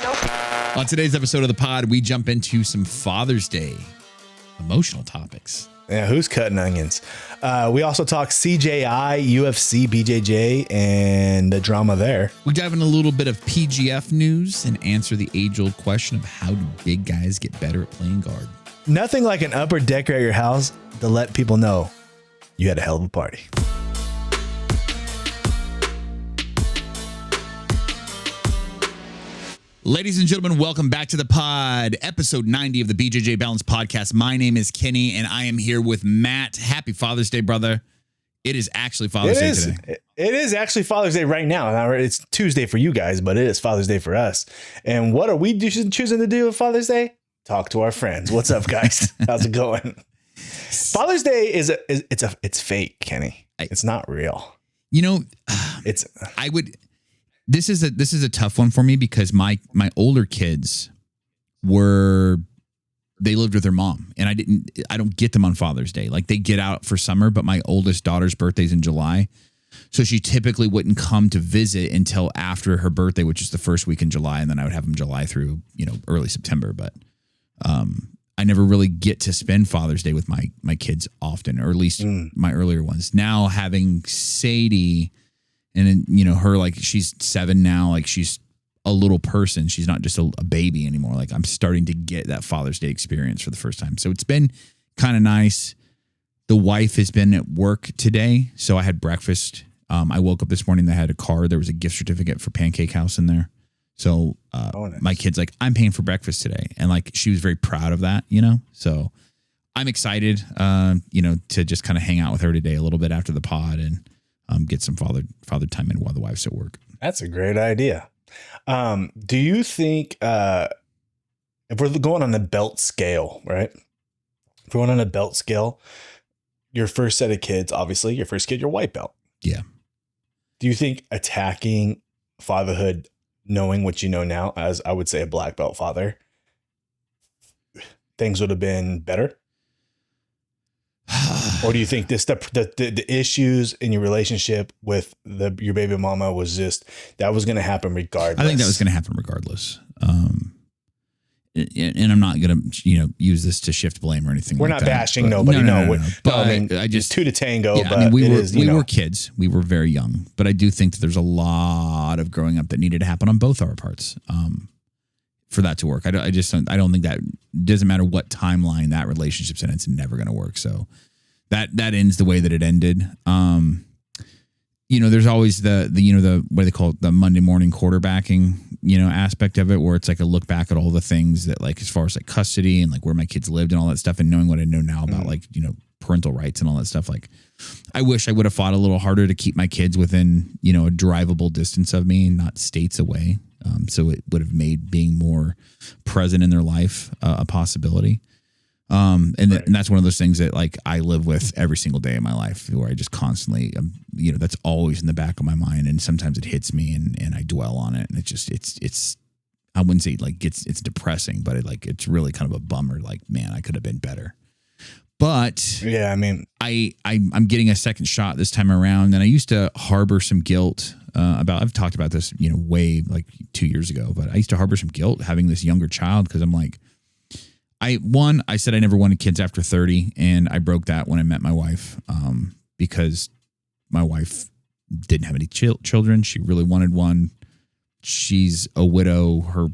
On today's episode of the pod, we jump into some Father's Day emotional topics. Yeah, who's cutting onions? We also talk CJI, UFC BJJ, and the drama there. We dive in a little bit of PGF news and answer the age-old question of how do big guys get better at playing guard. Nothing like an upper decker at your house to let people know you had a hell of a party. Ladies and gentlemen, welcome back to the pod, episode 90 of the BJJ Balance podcast. My name is Kenny, and I am here with Matt. Happy Father's Day, brother. It is actually Father's Day today. It is actually Father's Day right now. Now, it's Tuesday for you guys, but it is Father's Day for us. And what are we choosing to do with Father's Day? Talk to our friends. What's up, guys? How's it going? Father's Day it's fake, Kenny. It's not real. You know, This is a tough one for me because my older kids they lived with their mom, and I don't get them on Father's Day. Like, they get out for summer, but my oldest daughter's birthday's in July. So she typically wouldn't come to visit until after her birthday, which is the first week in July. And then I would have them July through, early September. But I never really get to spend Father's Day with my kids often, or at least my earlier ones. Now having Sadie, and then, her, like, she's 7 now, like, she's a little person. She's not just a baby anymore. Like, I'm starting to get that Father's Day experience for the first time. So it's been kind of nice. The wife has been at work today, so I had breakfast. I woke up this morning, they had a card. There was a gift certificate for Pancake House in there. So nice. My kid's like, I'm paying for breakfast today. And, like, she was very proud of that, So I'm excited, to just kind of hang out with her today a little bit after the pod and get some father time in while the wife's at work. That's a great idea. Do you think if we're going on the belt scale, right? If we're going on a belt scale, your first set of kids, obviously, your first kid, your white belt. Yeah. Do you think attacking fatherhood, knowing what you know now, as I would say a black belt father, things would have been better? Or do you think the issues in your relationship with your baby mama was that was going to happen regardless? I think that was going to happen regardless. And I'm not going to, use this to shift blame or anything. We're like not that. bashing nobody. No. But I mean, I just two to tango. Yeah, but we were kids. We were very young. But I do think that there's a lot of growing up that needed to happen on both our parts for that to work. I don't think that doesn't matter what timeline that relationship's in. It's never going to work. So that ends the way that it ended. There's always the what do they call it, the Monday morning quarterbacking, aspect of it, where it's like a look back at all the things that, like, as far as like custody and like where my kids lived and all that stuff, and knowing what I know now about like, parental rights and all that stuff. Like, I wish I would have fought a little harder to keep my kids within, a drivable distance of me, not states away. So it would have made being more present in their life a possibility. And that's one of those things that, like, I live with every single day of my life, where I just constantly, that's always in the back of my mind. And sometimes it hits me and I dwell on it. And it's, I wouldn't say like it's depressing, but it's really kind of a bummer. Like, man, I could have been better. But yeah, I mean, I'm getting a second shot this time around. And I used to harbor some guilt I've talked about this, way like 2 years ago, but I used to harbor some guilt having this younger child, because I'm like, I said I never wanted kids after 30, and I broke that when I met my wife, because my wife didn't have any children. She really wanted one. She's a widow. Her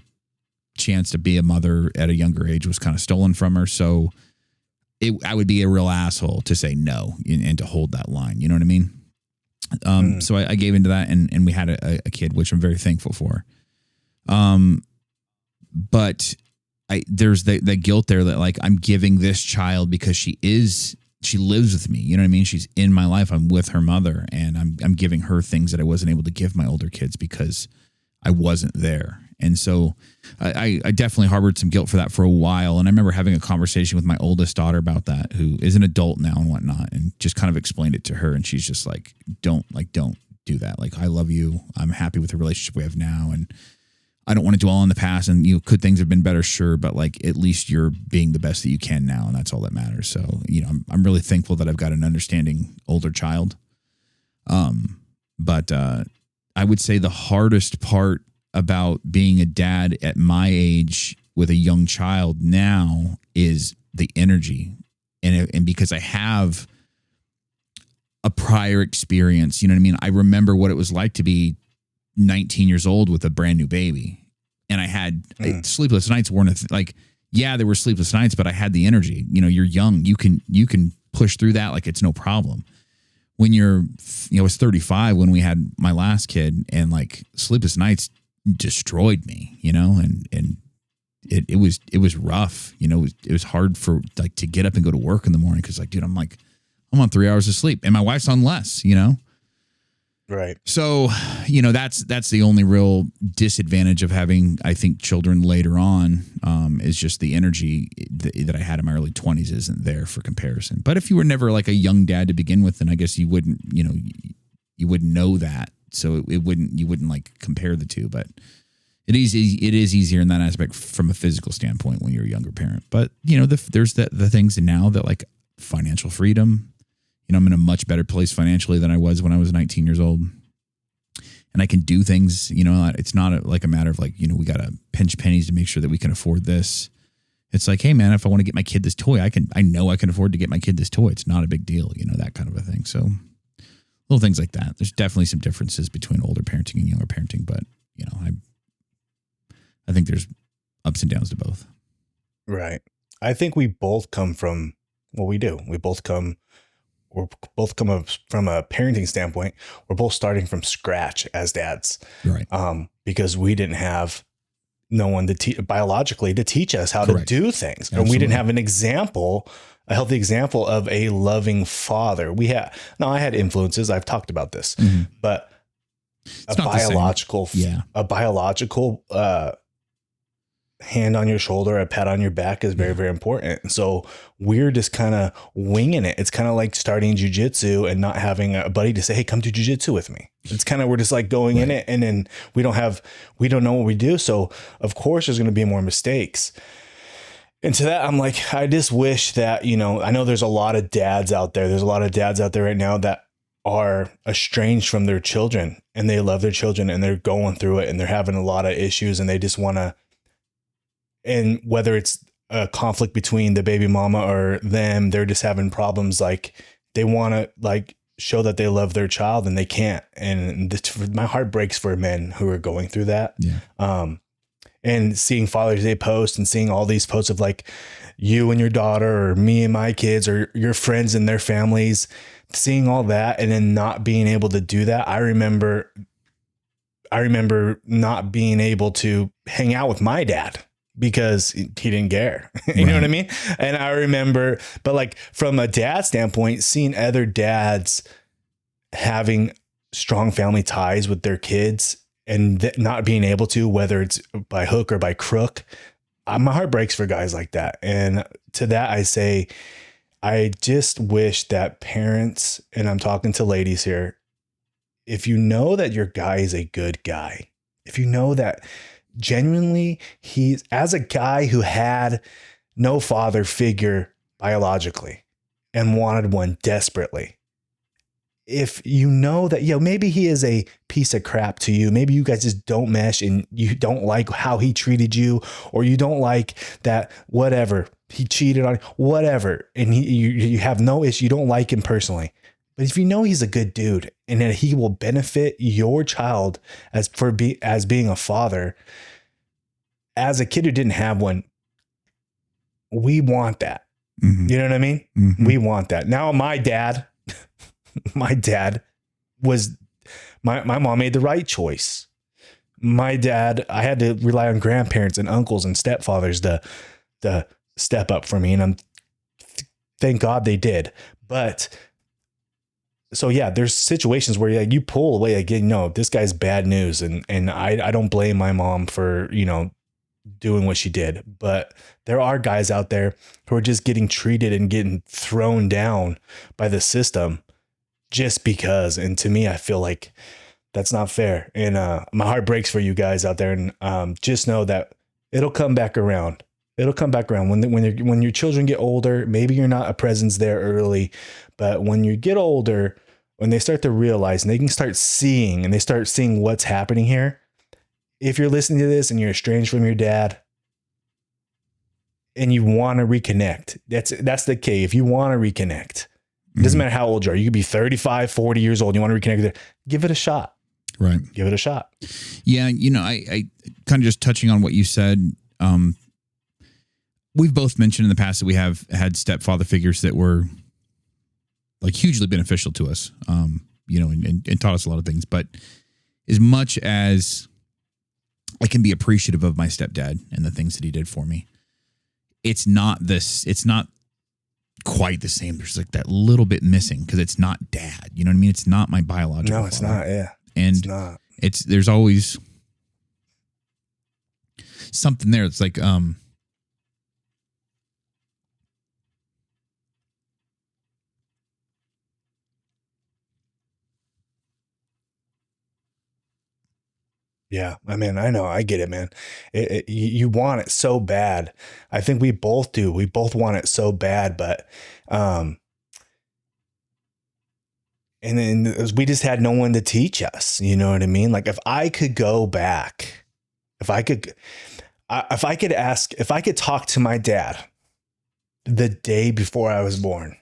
chance to be a mother at a younger age was kind of stolen from her. So I would be a real asshole to say no and to hold that line. You know what I mean? So I gave into that, and we had a kid, which I'm very thankful for. But there's the guilt there that, like, I'm giving this child because she lives with me. You know what I mean? She's in my life. I'm with her mother, and I'm giving her things that I wasn't able to give my older kids because I wasn't there. And so I definitely harbored some guilt for that for a while. And I remember having a conversation with my oldest daughter about that, who is an adult now and whatnot, and just kind of explained it to her. And she's just like, don't do that. Like, I love you. I'm happy with the relationship we have now. And I don't want to dwell on the past, and could things have been better? Sure. But, like, at least you're being the best that you can now. And that's all that matters. So, I'm really thankful that I've got an understanding older child. But I would say the hardest part about being a dad at my age with a young child now is the energy. And because I have a prior experience, you know what I mean? I remember what it was like to be 19 years old with a brand new baby. And I had sleepless nights weren't there were sleepless nights, but I had the energy. You know, you're young, you can push through that like it's no problem. When I was 35 when we had my last kid, and like sleepless nights destroyed me, you know, and it was rough, you know, it was hard for like to get up and go to work in the morning. Cause like, dude, I'm on 3 hours of sleep and my wife's on less, you know? Right. So, you know, that's the only real disadvantage of having, I think, children later on, is just the energy that I had in my early 20s isn't there for comparison. But if you were never like a young dad to begin with, then I guess you wouldn't, you know, you wouldn't know that. So you wouldn't like compare the two, but it is easier in that aspect from a physical standpoint when you're a younger parent. But, you know, there's the things now that like financial freedom. You know, I'm in a much better place financially than I was when I was 19 years old. And I can do things, you know, it's not like a matter of like, you know, we got to pinch pennies to make sure that we can afford this. It's like, hey man, if I want to get my kid this toy, I know I can afford to get my kid this toy. It's not a big deal, you know, that kind of a thing. So little things like that. There's definitely some differences between older parenting and younger parenting, but you know, I think there's ups and downs to both. Right. I think we both come from what we do. We're both come from a parenting standpoint. We're both starting from scratch as dads, right? Because we didn't have no one biologically to teach us how Correct. to do things, Absolutely. and we didn't have a healthy example of a loving father. I had influences. I've talked about this, but a biological hand on your shoulder, a pat on your back is very, very important. So we're just kind of winging it. It's kind of like starting jiu-jitsu and not having a buddy to say, hey, come do jiu-jitsu with me. It's kind of, we're just like going in it, and then we don't know what we do. So of course there's going to be more mistakes. And to that, I'm like, I just wish that, you know, I know there's a lot of dads out there. There's a lot of dads out there right now that are estranged from their children, and they love their children, and they're going through it, and they're having a lot of issues, and they just want to, and whether it's a conflict between the baby mama or them, they're just having problems. Like they want to like show that they love their child, and they can't. And my heart breaks for men who are going through that. Yeah. And seeing Father's Day posts and seeing all these posts of like you and your daughter or me and my kids or your friends and their families, seeing all that and then not being able to do that. I remember not being able to hang out with my dad because he didn't care. You know what I mean? And I remember, but like from a dad standpoint, seeing other dads having strong family ties with their kids and not being able to, whether it's by hook or by crook, my heart breaks for guys like that. And to that, I say, I just wish that parents, and I'm talking to ladies here, if you know that your guy is a good guy, if you know that genuinely he's, as a guy who had no father figure biologically and wanted one desperately, if you know that, you know, maybe he is a piece of crap to you, maybe you guys just don't mesh and you don't like how he treated you, or you don't like that, whatever, he cheated on, whatever, and you have no issue, you don't like him personally. But if you know he's a good dude and that he will benefit your child as being a father, as a kid who didn't have one, we want that. Mm-hmm. You know what I mean? Mm-hmm. We want that. Now, my dad was, my mom made the right choice. My dad, I had to rely on grandparents and uncles and stepfathers to step up for me. And thank God they did. But so yeah, there's situations where you pull away again, no, this guy's bad news. And I don't blame my mom for, you know, doing what she did, but there are guys out there who are just getting treated and getting thrown down by the system just because. And to me, I feel like that's not fair. And my heart breaks for you guys out there. And just know that it'll come back around. It'll come back around when your children get older. Maybe you're not a presence there early, but when you get older, when they start to realize and they can start seeing, and they start seeing what's happening here, if you're listening to this and you're estranged from your dad and you want to reconnect, that's the key. If you want to reconnect, it doesn't matter how old you are. You could be 35, 40 years old. You want to reconnect with it. Give it a shot. Right. Give it a shot. Yeah. You know, I kind of just touching on what you said. We've both mentioned in the past that we have had stepfather figures that were like hugely beneficial to us, you know, and taught us a lot of things. But as much as I can be appreciative of my stepdad and the things that he did for me, it's not quite the same. There's like that little bit missing because it's not dad. You know what I mean? It's not my biological No, it's father. not. Yeah. And it's not. There's always something there. It's like, yeah, I mean, I know, I get it, man. You want it so bad. I think we both do. We both want it so bad, but, and then we just had no one to teach us. You know what I mean? Like if I could go back, if I could talk to my dad the day before I was born,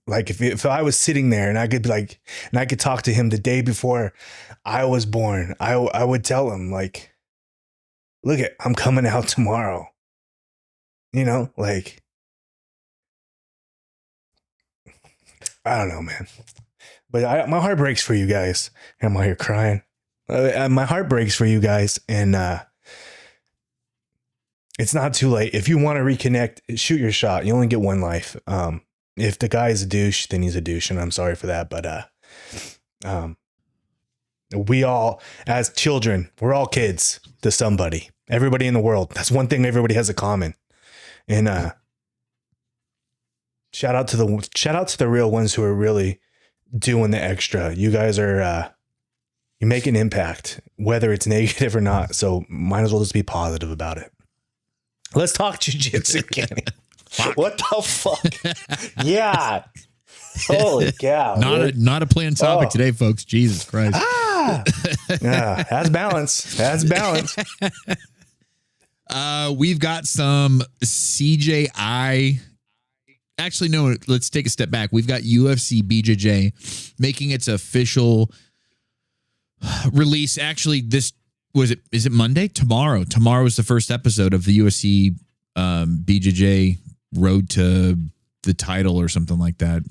like if I was sitting there and I could be like, and I could talk to him the day before I was born, I would tell him like, look I'm coming out tomorrow, you know, like, I don't know, man, but my heart breaks for you guys. I'm out here crying. My heart breaks for you guys. And, it's not too late. If you want to reconnect, shoot your shot. You only get one life. If the guy is a douche, then he's a douche, and I'm sorry for that. But we all, as children, we're all kids to somebody. Everybody in the world. That's one thing everybody has in common. And shout out to the real ones who are really doing the extra. You guys are you make an impact, whether it's negative or not. So might as well just be positive about it. Let's talk jiu-jitsu, Kenny. What the fuck? Yeah. Holy cow. Not a planned topic today, folks. Jesus Christ. Yeah, that's balance. That's balance. We've got some CJI. Actually, no, let's take a step back. We've got UFC BJJ making its official release. Actually, is it Monday? Tomorrow is the first episode of the UFC BJJ Road to the Title or something like that.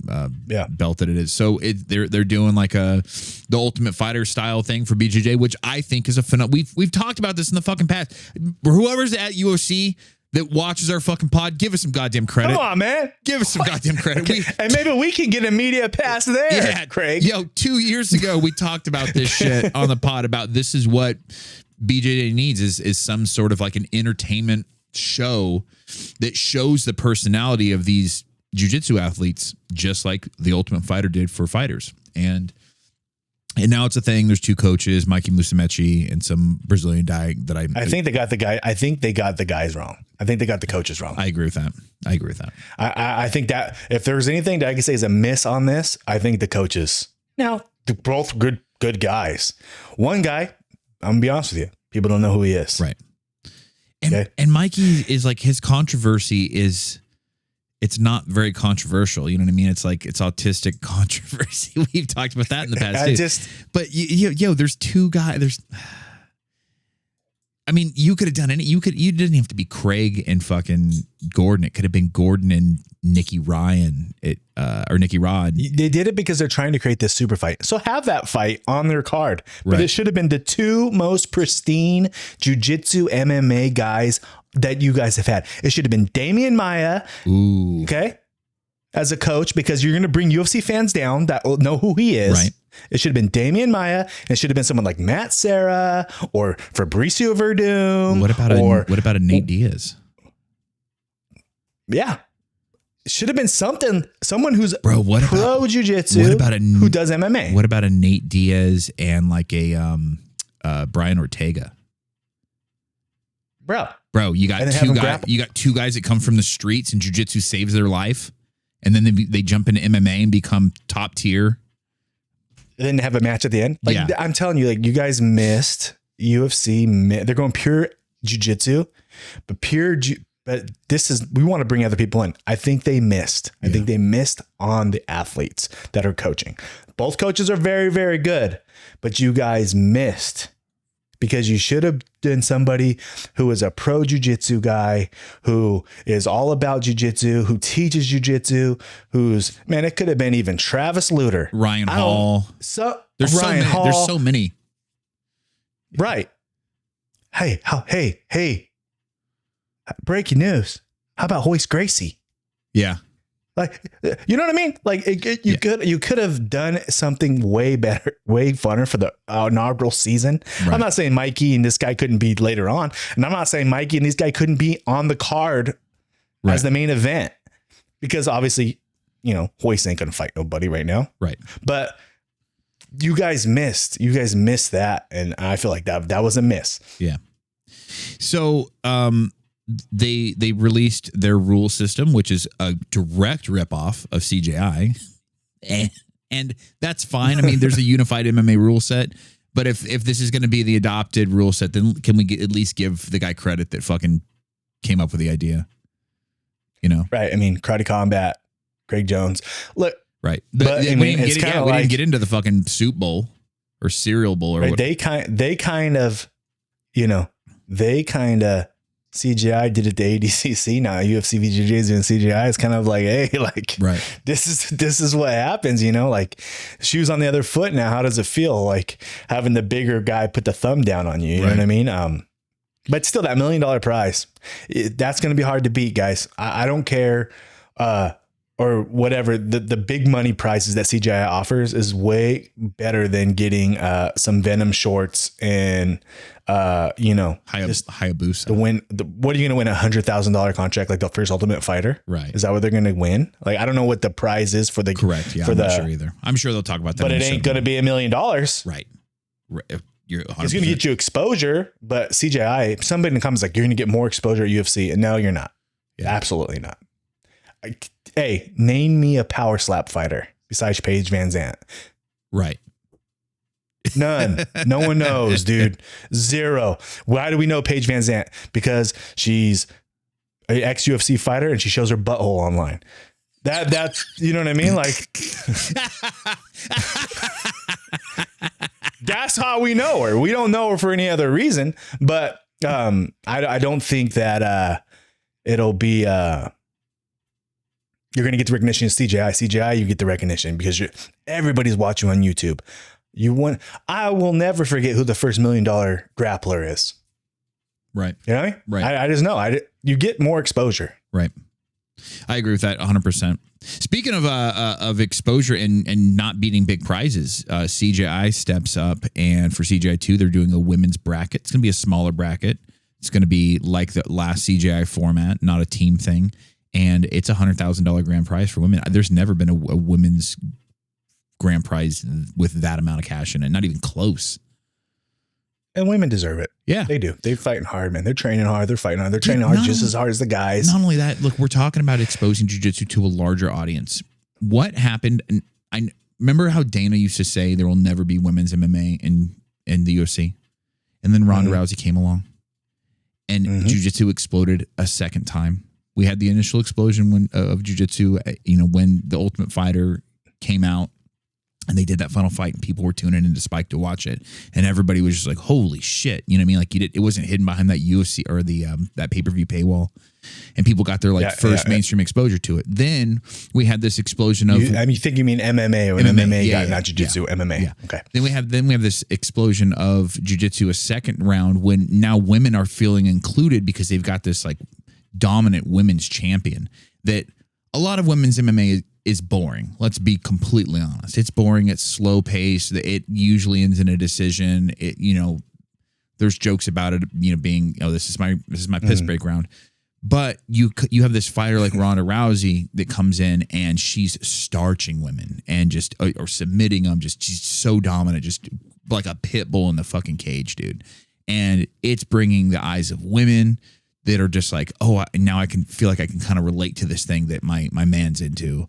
Belt that it is. So they're doing like the Ultimate Fighter style thing for BJJ, which I think is a phenomenal. We've talked about this in the fucking past. Whoever's at UFC that watches our fucking pod, give us some goddamn credit. Come on, man. Give us some goddamn credit. Okay. And maybe we can get a media pass there, yeah, Craig. Yo, 2 years ago, we talked about this shit on the pod about this is what BJJ needs is some sort of like an entertainment show that shows the personality of these jiu-jitsu athletes, just like the Ultimate Fighter did for fighters. And now it's a thing. There's two coaches, Mikey Musumeci and some Brazilian guy that I think they got the guy. I think they got the guys wrong. I think they got the coaches wrong. I agree with that. I think that if there's anything that I can say is a miss on this, I think the coaches. Now, they're both good guys. One guy, I'm gonna be honest with you, people don't know who he is. Right. And Mikey is like, his controversy is, it's not very controversial. You know what I mean? It's like, it's autistic controversy. We've talked about that in the past too. But there's two guys. I mean, you could have done you didn't have to be Craig and fucking Gordon. It could have been Gordon and Nicky Ryan or Nicky Rod. They did it because they're trying to create this super fight. So have that fight on their card. But It should have been the two most pristine jiu-jitsu MMA guys that you guys have had. It should have been Damian Maia. Ooh. Okay. As a coach, because you're going to bring UFC fans down that will know who he is. Right. It should have been Damian Maia. And it should have been someone like Matt Serra or Fabricio Verdum. What about a Nate Diaz? Yeah. It should have been someone who's pro jiu-jitsu who does MMA. What about a Nate Diaz and like a Brian Ortega? Bro, you got two guys that come from the streets and jiu-jitsu saves their life, and then they jump into MMA and become top tier. then have a match at the end. Like Yeah. I'm telling you, like you guys missed UFC. They're going pure jiu-jitsu, but but we want to bring other people in. I think they missed. I think they missed on the athletes that are coaching. Both coaches are very, very good, but you guys missed because you should have done somebody who is a pro jiu-jitsu guy, who is all about jiu-jitsu, who teaches jiu-jitsu, it could have been even Travis Luter, Ryan Hall. There's so many. Right. Hey. Breaking news. How about Hoist Gracie? Yeah. Like, you know what I mean? Like you could have done something way better, way funner for the inaugural season. Right. I'm not saying Mikey and this guy couldn't be later on. And I'm not saying Mikey and this guy couldn't be on the card as the main event, because obviously, Hoist ain't going to fight nobody right now. Right. But you guys missed that. And I feel like that was a miss. Yeah. So, they released their rule system, which is a direct ripoff of CJI, and that's fine. I mean, there's a unified MMA rule set, but if this is going to be the adopted rule set, then can we at least give the guy credit that fucking came up with the idea? Right? I mean, Karate Combat, Greg Jones. Look, right? But we didn't get into the fucking soup bowl or cereal bowl or right, what. They kind of CGI did it to ADCC. Now UFC BJJ is doing CGI. It's kind of like, hey, like, right. This is what happens, like shoes on the other foot. Now, how does it feel like having the bigger guy put the thumb down on you? You know what I mean? But still, that $1 million prize, that's going to be hard to beat, guys. I don't care, or whatever. The big money prizes that CGI offers is way better than getting some Venom shorts and Hayabusa to win. What are you going to win? $100,000 contract like the first Ultimate Fighter? Right? Is that what they're going to win? Like, I don't know what the prize is for the correct. Yeah, I'm not sure either. I'm sure they'll talk about that, but it ain't going to be $1 million. Right. You're 100%. It's going to get you exposure, but CGI. Somebody in the comments like you're going to get more exposure at UFC, and no, you're not. Yeah. Absolutely not. Hey, name me a power slap fighter besides Paige Van Zandt. Right. None. No one knows, dude. Zero. Why do we know Paige Van Zandt? Because she's an ex-UFC fighter and she shows her butthole online. That's, you know what I mean? Like, that's how we know her. We don't know her for any other reason, but I don't think that it'll be you're going to get the recognition in CGI, you get the recognition because everybody's watching on YouTube. I will never forget who the first $1 million grappler is. Right. You know what I mean? Right. I just know you get more exposure. Right. I agree with that 100%. Speaking of exposure and not beating big prizes, CGI steps up, and for CGI 2, they're doing a women's bracket. It's going to be a smaller bracket. It's going to be like the last CGI format, not a team thing. And it's $100,000 grand prize for women. There's never been a women's grand prize with that amount of cash in it. Not even close. And women deserve it. Yeah, they do. They're fighting hard, man. They're training hard. They're fighting hard. They're training hard just as hard as the guys. Not only that, look, we're talking about exposing jiu-jitsu to a larger audience. What happened? And I remember how Dana used to say there will never be women's MMA in the UFC. And then Ronda Rousey came along and jiu-jitsu exploded a second time. We had the initial explosion of jiu-jitsu, when the Ultimate Fighter came out and they did that final fight and people were tuning into Spike to watch it. And everybody was just like, holy shit. You know what I mean? Like it wasn't hidden behind that UFC or the that pay-per-view paywall. And people got their first mainstream exposure to it. Then we had this explosion of... you mean MMA or MMA guy, not jiu-jitsu, MMA. Yeah. Okay. Then we have this explosion of jiu-jitsu a second round when now women are feeling included because they've got this like dominant women's champion that a lot of women's MMA is boring. Let's be completely honest. It's boring. It's slow paced. It usually ends in a decision. There's jokes about it, being, this is my piss break round. But you have this fighter like Ronda Rousey that comes in and she's starching women and just or submitting them. She's so dominant, just like a pit bull in the fucking cage, dude. And it's bringing the eyes of women that are just like, oh, now I can feel like I can kind of relate to this thing that my man's into.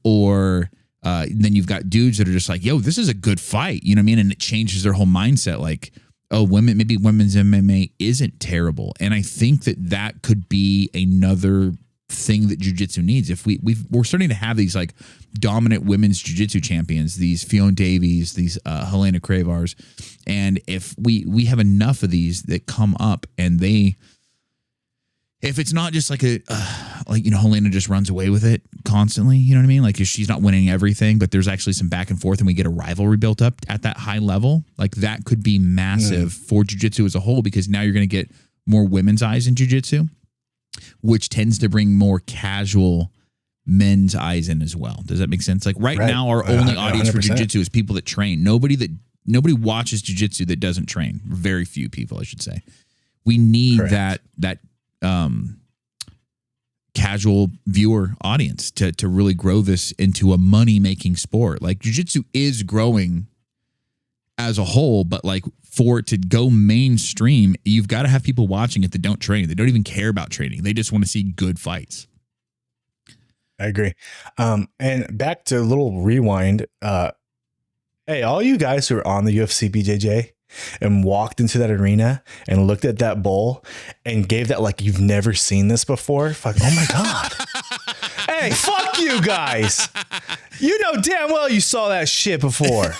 Or Then you've got dudes that are just like, yo, this is a good fight. You know what I mean? And it changes their whole mindset. Like, oh, maybe women's MMA isn't terrible. And I think that could be another thing that jiu-jitsu needs. If we're starting to have these like dominant women's jiu-jitsu champions, these Fiona Davies, these Helena Cravars, and if we have enough of these that come up and if it's not just like Helena just runs away with it constantly, you know what I mean? Like if she's not winning everything, but there's actually some back and forth and we get a rivalry built up at that high level, like that could be massive for jiu-jitsu as a whole, because now you're going to get more women's eyes in jiu-jitsu, which tends to bring more casual men's eyes in as well. Does that make sense? Like right now, our only audience 100%. For jiu-jitsu is people that train. Nobody watches jiu-jitsu that doesn't train. Very few people, I should say. We need that casual viewer audience to really grow this into a money-making sport. Like jiu-jitsu is growing as a whole, but like for it to go mainstream, you've got to have people watching it that don't train. They don't even care about training. They just want to see good fights. I agree. And back to a little rewind. Hey, all you guys who are on the UFC BJJ and walked into that arena and looked at that bowl and gave that like you've never seen this before. Fuck, oh my God. Hey, fuck you guys. You know damn well you saw that shit before.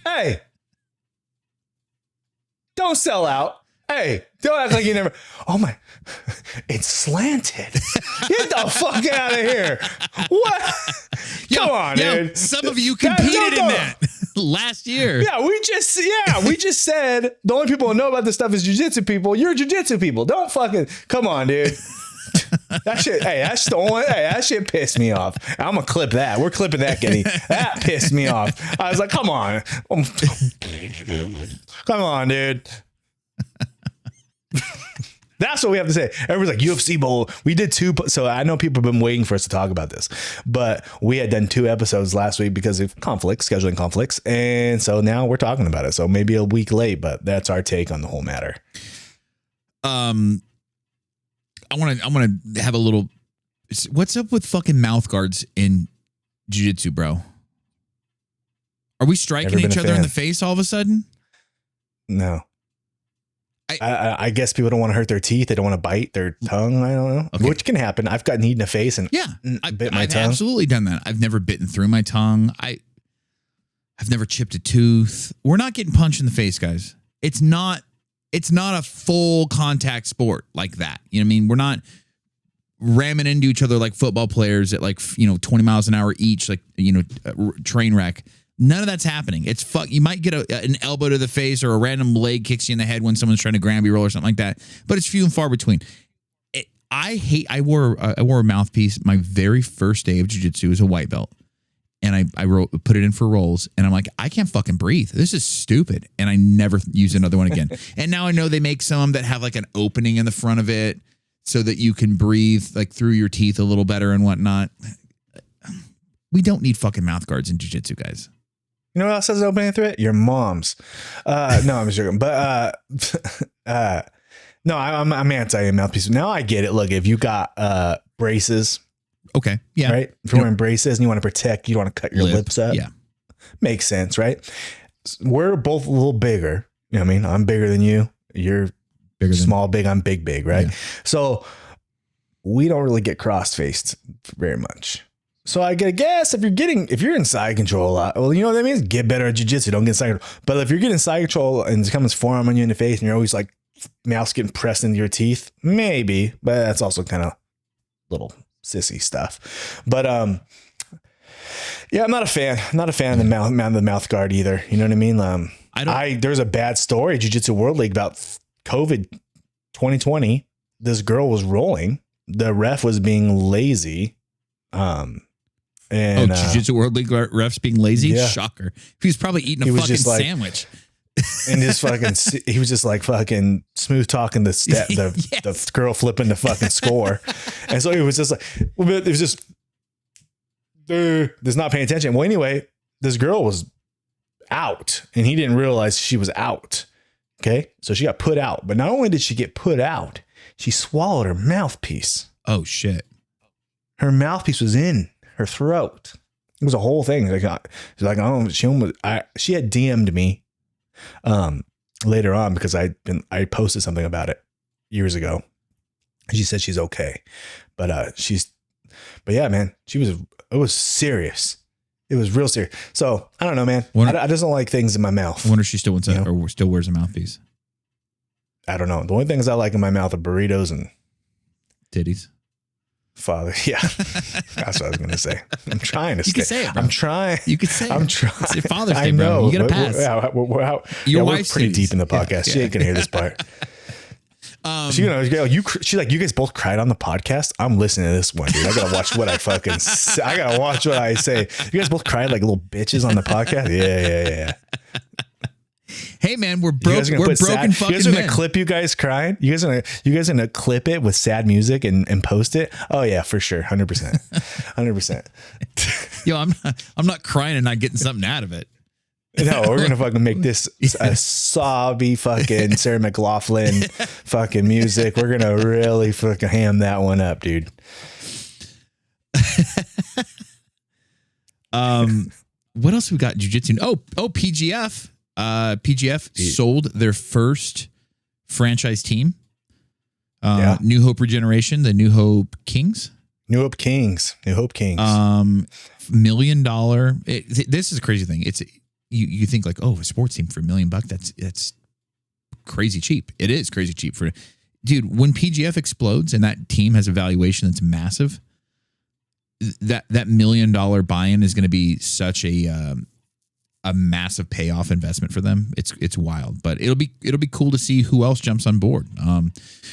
Hey, don't sell out. Hey, don't act like you never. Oh my, it's slanted. Get the fuck out of here. What? Come on, dude. Some of you competed in that last year. Yeah, we just said the only people who know about this stuff is jiu-jitsu people. You're jiu-jitsu people. Don't fucking come on, dude. That shit, that shit pissed me off. I'm gonna clip that. We're clipping that, Getty. That pissed me off. I was like, come on. Come on, dude. That's what we have to say. Everyone's like UFC Bowl. We did 2. So I know people have been waiting for us to talk about this, but we had done 2 episodes last week because of scheduling conflicts. And so now we're talking about it. So maybe a week late, but that's our take on the whole matter. I want to have a little, what's up with fucking mouth guards in jiu-jitsu, bro? Are we striking each other in the face all of a sudden? No. I guess people don't want to hurt their teeth. They don't want to bite their tongue. I don't know. Okay. Which can happen. I've gotten hit in the face and I've absolutely done that. I've never bitten through my tongue. I've never chipped a tooth. We're not getting punched in the face, guys. It's not a full contact sport like that. You know what I mean? We're not ramming into each other like football players at 20 miles an hour each, like, train wreck. None of that's happening. It's You might get an elbow to the face or a random leg kicks you in the head when someone's trying to Granby roll or something like that. But it's few and far between. I wore a mouthpiece my very first day of jiu-jitsu as a white belt. And I put it in for rolls. And I'm like, I can't fucking breathe. This is stupid. And I never use another one again. And now I know they make some that have like an opening in the front of it so that you can breathe like through your teeth a little better and whatnot. We don't need fucking mouth guards in jiu-jitsu, guys. You know what else has an opening through it? Your mom's. No, I'm joking. But no, I'm anti mouthpiece. Now I get it. Look, if you got braces. Okay. Yeah. Right. If you're wearing braces and you want to protect, you don't want to cut your lips up. Yeah. Makes sense, right? We're both a little bigger. You know what I mean? I'm bigger than you. You're bigger small, big. I'm big, right? Yeah. So we don't really get cross-faced very much. So I guess if you're in side control a lot, well, you know what that means? Get better at jiu-jitsu. Don't get side control. But if you're getting side control and someone's forearm on you in the face and you're always like mouth's getting pressed into your teeth, maybe, but that's also kind of little sissy stuff. But yeah, I'm not a fan. I'm not a fan of the mouth guard either. You know what I mean? There's a bad story, Jiu-Jitsu World League, about COVID 2020. This girl was rolling. The ref was being lazy. And Jiu-Jitsu World League refs being lazy? Yeah. Shocker. He was probably eating a fucking sandwich. And just fucking, he was just like fucking smooth talking the girl flipping the fucking score. And so he was just like, it was just, there's not paying attention. Well, anyway, this girl was out and he didn't realize she was out. Okay. So she got put out, but not only did she get put out, she swallowed her mouthpiece. Oh shit. Her mouthpiece was in her throat. It was a whole thing. Like, she's like, oh, she had DM'd me later on because I posted something about it years ago. She said she's okay, but yeah, man, it was serious. It was real serious. So I don't know, man. I just don't like things in my mouth. I wonder if she still wants that, or still wears a mouthpiece. I don't know. The only things I like in my mouth are burritos and titties. Father, yeah, that's what I was gonna say. I'm trying to. You can say it, bro. I'm trying. You can say. I'm trying. It's your Father's Day, I know. bro. You gotta pass. We're pretty deep in the podcast. She ain't gonna hear this part. She's like, you guys both cried on the podcast. I'm listening to this one, dude. I gotta watch what I fucking. I gotta watch what I say. You guys both cried like little bitches on the podcast. Yeah. Hey man, we're broken. We're broken fucking men. You guys are gonna clip you guys crying. You guys are gonna clip it with sad music and post it. Oh yeah, for sure, 100%, 100%. Yo, I'm not crying and not getting something out of it. No, we're gonna fucking make this a sobby fucking Sarah McLachlan fucking music. We're gonna really fucking ham that one up, dude. What else we got? Jiu-jitsu. Oh, PGF. PGF sold their first franchise team. New Hope Regeneration, the New Hope Kings. New Hope Kings. $1 million. This is a crazy thing. It's you think like, oh, a sports team for $1 million. That's crazy cheap. It is crazy cheap for dude. When PGF explodes and that team has a valuation that's massive, that $1 million buy-in is going to be such a massive payoff investment for them. It's wild, but it'll be cool to see who else jumps on board.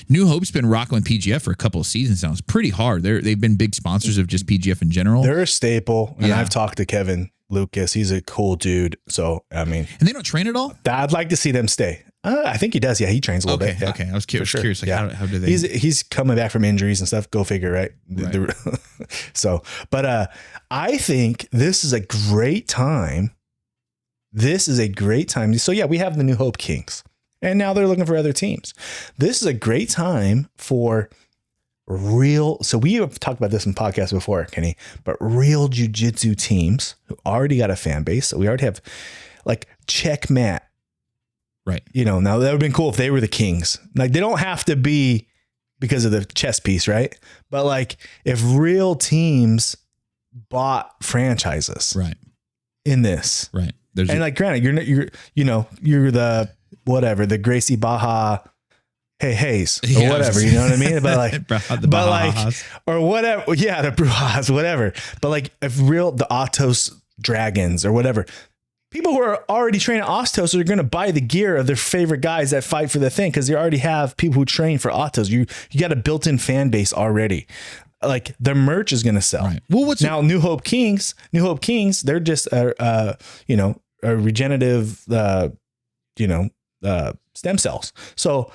New Hope's been rocking with PGF for a couple of seasons now. It's pretty hard. They've been big sponsors of just PGF in general. They're a staple, and I've talked to Kevin Lucas. He's a cool dude. So I mean, and they don't train at all. I'd like to see them stay. I think he does. Yeah, he trains a little bit. Yeah. Okay, I was curious. Like, how do they? He's coming back from injuries and stuff. Go figure, right? So, but I think this is a great time. So yeah, we have the New Hope Kings, and now they're looking for other teams. This is a great time for real. So we have talked about this in podcasts before, Kenny, but real jiu-jitsu teams who already got a fan base. So we already have like Checkmat. Right. Now that would have been cool if they were the Kings. Like they don't have to be because of the chess piece, right? But like if real teams bought franchises, right, in this, right. And like, granted, you're the whatever, the Gracie Baja, Hayes or whatever, you know what I mean? But like, or whatever, yeah, the Brujas, whatever. But like, if the Atos Dragons or whatever, people who are already training Atos are going to buy the gear of their favorite guys that fight for the thing because they already have people who train for Atos. You got a built-in fan base already. Like the merch is going to sell. Right. Well, New Hope Kings, they're just a regenerative, stem cells. So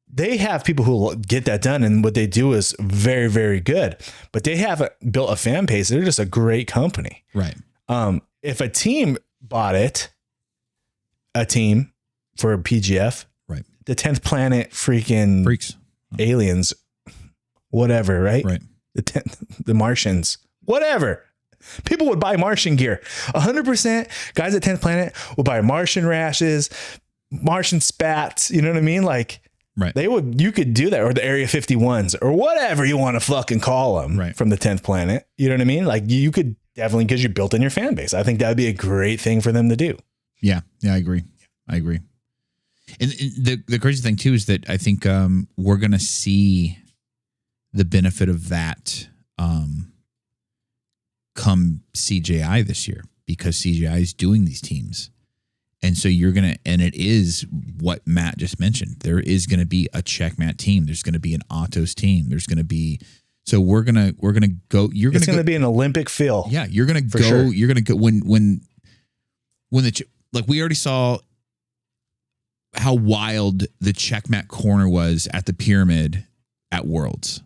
they have people who will get that done. And what they do is very, very good, but they haven't built a fan base. They're just a great company. Right. If a team bought a team for PGF, right. The 10th Planet freaking freaks, aliens, whatever. Right. Right. The Martians, whatever. People would buy Martian gear. 100% guys at 10th Planet would buy Martian rashes, Martian spats. You know what I mean? Like, right. You could do that, or the Area 51s or whatever you want to fucking call them, right, from the 10th Planet. You know what I mean? Like you could definitely, because you built in your fan base. I think that would be a great thing for them to do. Yeah. I agree. And the crazy thing too, is that I think we're going to see the benefit of that come CJI this year, because CJI is doing these teams. And so and it is what Matt just mentioned. There is going to be a Checkmat team. There's going to be an Atos team. There's going to be, so we're going to go, it's going to be an Olympic feel. Yeah. You're going to go, sure. You're going to go when like we already saw how wild the Checkmat corner was at the pyramid at Worlds.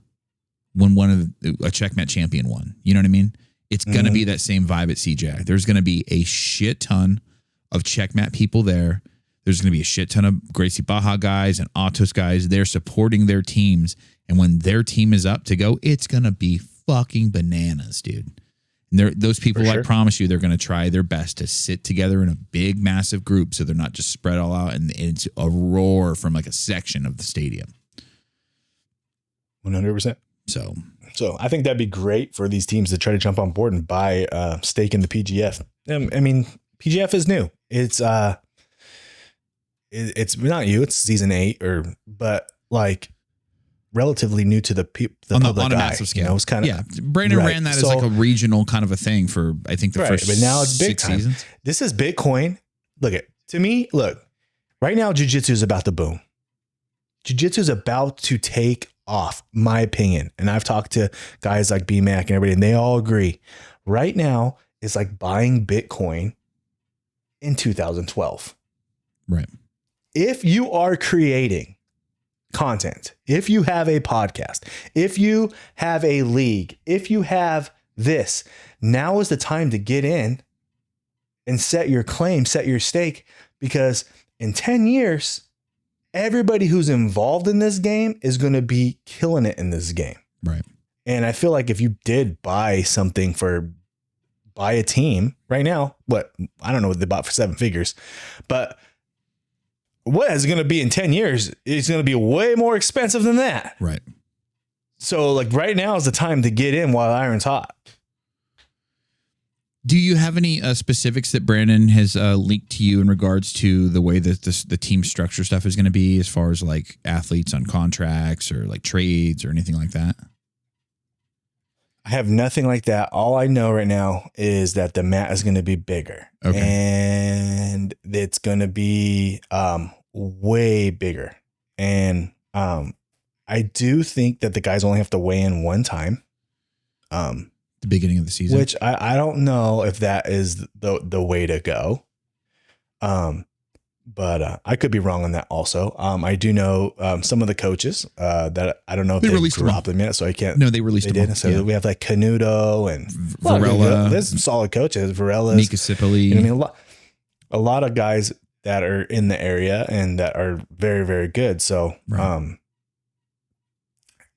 When a Checkmat champion won, you know what I mean? It's going to be that same vibe at CJ. There's going to be a shit ton of Checkmat people there. There's going to be a shit ton of Gracie Baja guys and Atos guys. They're supporting their teams. And when their team is up to go, it's going to be fucking bananas, dude. And those people, For I sure. promise you, they're going to try their best to sit together in a big, massive group so they're not just spread all out and it's a roar from like a section of the stadium. 100%. So I think that'd be great for these teams to try to jump on board and buy stake in the PGF. I mean, PGF is new. It's not you. It's season 8 but like relatively new to the public on a eye. massive scale. You know, it's kind of, yeah. Brandon ran that as like a regional kind of a thing for, I think, the first but now it's big 6 time. seasons. This is Bitcoin. To me, right now, jiu-jitsu is about to boom. Jiu-jitsu is about to take off, my opinion. And I've talked to guys like BMAC and everybody, and they all agree. Right now, it's like buying Bitcoin in 2012. Right. If you are creating content, if you have a podcast, if you have a league, if you have this, now is the time to get in and set your claim, set your stake, because in 10 years, everybody who's involved in this game is going to be killing it in this game. Right. And I feel like if you did buy something buy a team right now, I don't know what they bought for 7 figures, but what is going to be in 10 years is going to be way more expensive than that. Right. So like right now is the time to get in while iron's hot. Do you have any specifics that Brandon has leaked to you in regards to the way that the team structure stuff is going to be, as far as like athletes on contracts or like trades or anything like that? I have nothing like that. All I know right now is that the mat is going to be bigger, and it's going to be way bigger. And I do think that the guys only have to weigh in one time. The beginning of the season, which I don't know if that is the way to go. But I could be wrong on that also. I do know some of the coaches that I don't know if they released them yet, so I can't. No, they released them. They did. So we have like Canuto and Varela. There's some solid coaches. Varela, Mika Cipoli. You know what I mean, a lot of guys that are in the area and that are very, very good. So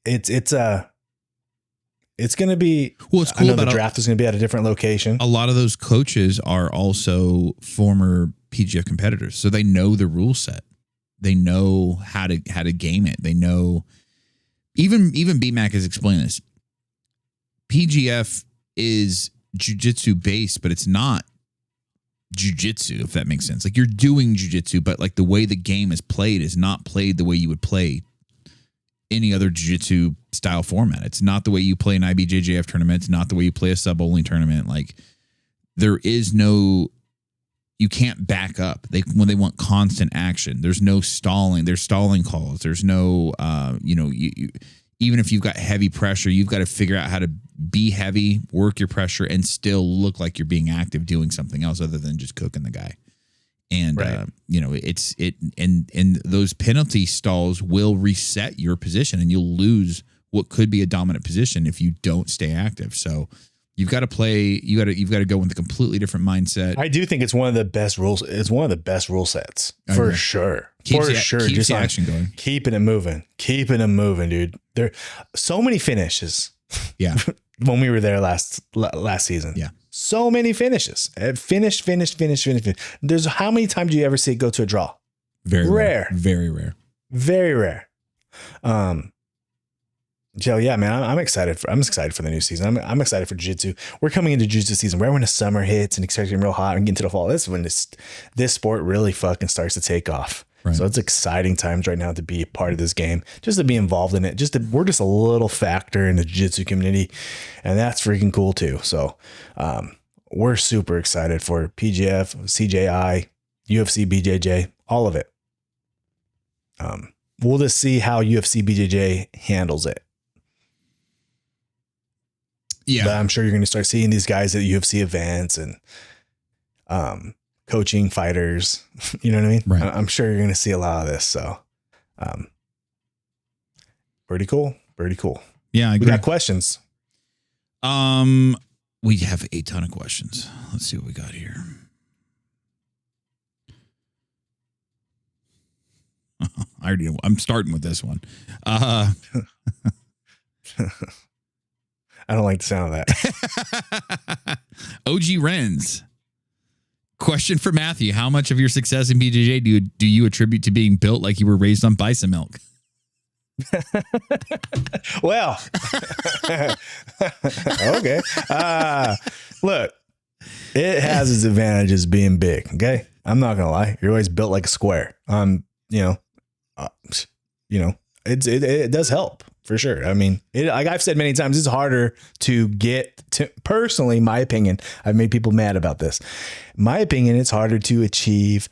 it's going to be, it's cool. I know the draft is going to be at a different location. A lot of those coaches are also former PGF competitors, so they know the rule set. They know how to game it. They know, even BMAC has explained this. PGF is jiu-jitsu based, but it's not jiu-jitsu, if that makes sense. Like, you're doing jiu-jitsu, but like the way the game is played is not played the way you would play any other jiu-jitsu style format. It's not the way you play an IBJJF tournament. It's not the way you play a sub-only tournament. Like, there is no, you can't back up. When they want constant action, there's no stalling. There's stalling calls. There's no, even if you've got heavy pressure, you've got to figure out how to be heavy, work your pressure, and still look like you're being active, doing something else other than just cooking the guy. And, and those penalty stalls will reset your position, and you'll lose what could be a dominant position if you don't stay active. So you've got to play, you've got to go with a completely different mindset. I do think it's one of the best rules. It's one of the best rule sets for sure. Keeps Just the action going. Keeping it moving, dude. There so many finishes. Yeah. When we were there last season. Yeah. So many finishes. Finish. There's how many times do you ever see it go to a draw? Very rare. Very rare. Very rare. Joe, yeah, man, I'm excited for the new season. I'm excited for jiu-jitsu. We're coming into jiu-jitsu season right when the summer hits and it starts getting real hot and get into the fall. This is when this sport really fucking starts to take off. Right. So it's exciting times right now to be a part of this game, just to be involved in it. We're just a little factor in the jiu-jitsu community, and that's freaking cool too. So we're super excited for PGF, CJI, UFC BJJ, all of it. We'll just see how UFC BJJ handles it. Yeah, but I'm sure you're going to start seeing these guys at UFC events and coaching fighters. You know what I mean? Right. I'm sure you're going to see a lot of this. So pretty cool. Yeah, I agree. We got questions. We have a ton of questions. Let's see what we got here. I already know. I'm starting with this one. I don't like the sound of that. OG Renz. Question for Matthew. How much of your success in BJJ do you attribute to being built like you were raised on Bison Milk? Well, okay. Look, it has its advantages being big. Okay. I'm not going to lie. You're always built like a square. It does help for sure. I mean, like I've said many times, it's harder to get to, personally, my opinion, I've made people mad about this. My opinion, it's harder to achieve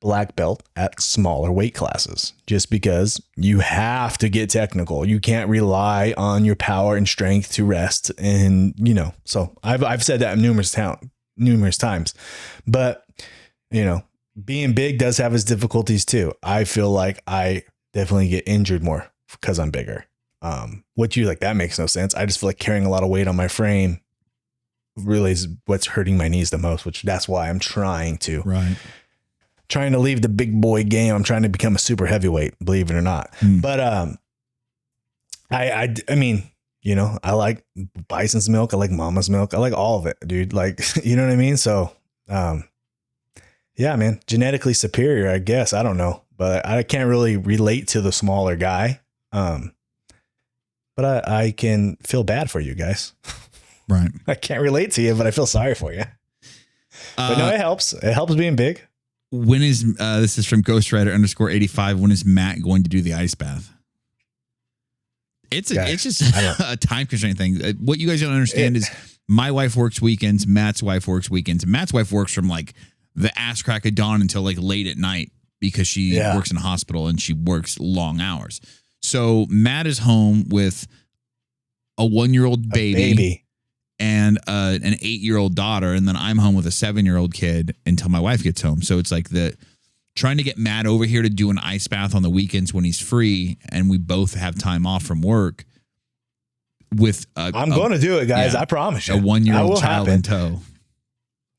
black belt at smaller weight classes just because you have to get technical. You can't rely on your power and strength to rest. And, so I've said that numerous times, but being big does have its difficulties too. I feel like I definitely get injured more because I'm bigger. What you like, that makes no sense. I just feel like carrying a lot of weight on my frame really is what's hurting my knees the most, which that's why I'm trying to leave the big boy game. I'm trying to become a super heavyweight, believe it or not. But, I mean, I like Bison's milk. I like Mama's milk. I like all of it, dude. Like, you know what I mean? So, yeah, man, genetically superior, I guess. I don't know, but I can't really relate to the smaller guy. But I can feel bad for you guys. Right. I can't relate to you, but I feel sorry for you. But no, it helps. It helps being big. When is this is from Ghostwriter_85. When is Matt going to do the ice bath? It's just a time constraint thing. What you guys don't understand is my wife works weekends. Matt's wife works weekends. Matt's wife works from like the ass crack of dawn until like late at night because she works in a hospital and she works long hours. So Matt is home with a 1-year-old baby and an 8-year-old daughter. And then I'm home with a 7-year-old kid until my wife gets home. So it's like trying to get Matt over here to do an ice bath on the weekends when he's free and we both have time off from work with I'm going to do it, guys. I promise you. A 1-year-old child in tow.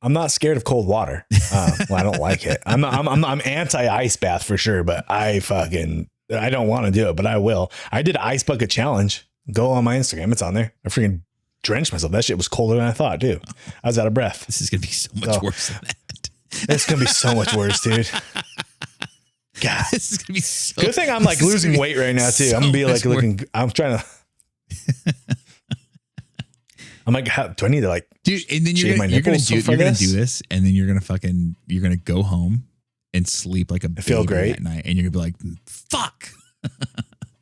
I'm not scared of cold water. Well, I don't like it. I'm anti ice bath for sure, but I don't want to do it, but I will. I did an ice bucket challenge. Go on my Instagram. It's on there. I freaking drenched myself. That shit was colder than I thought, too. I was out of breath. This is going to be so much worse than that. It's going to be so much worse, dude. God. This is going to be so good thing I'm like losing weight right now, too. I'm going to be like looking, I'm trying to. I'm like, do I need to like, dude? And then you're going to do this, and then you're going to go home and sleep like a baby feel great at night, and you're going to be like, fuck.